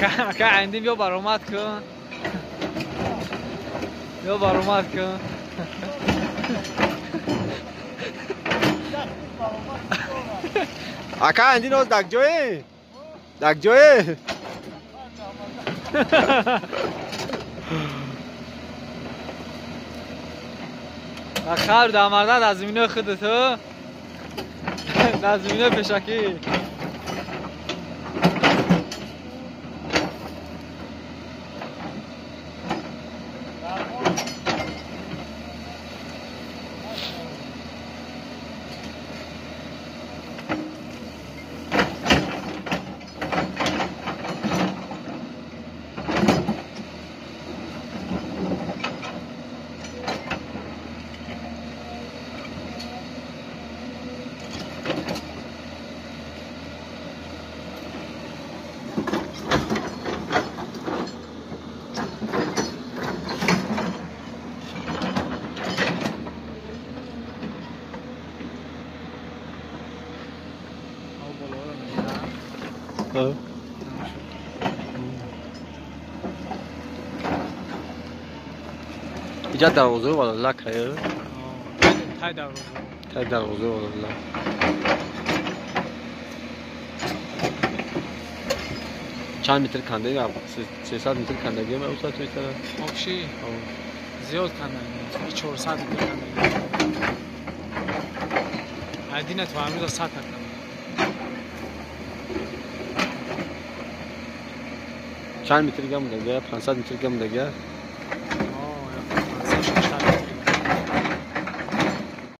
اکا عندیم بیا برآمد کن. بیا برآمد کن. اکا عندین از دک جوی. دک جوی. اخر در مردن از زمینه خودتو. در زمینه پشکی. اینجا دروازه والا لک هست. تای دروازه. تای دروازه والا لک. چند متر کنده یا 300 متر کندگی ما اوسط توی طرف. آبشی. زیاد کندگی. 400 متر کندگی. عدینه تو همین 100 کندگی. چند متر گم مونده 500 متر گم مونده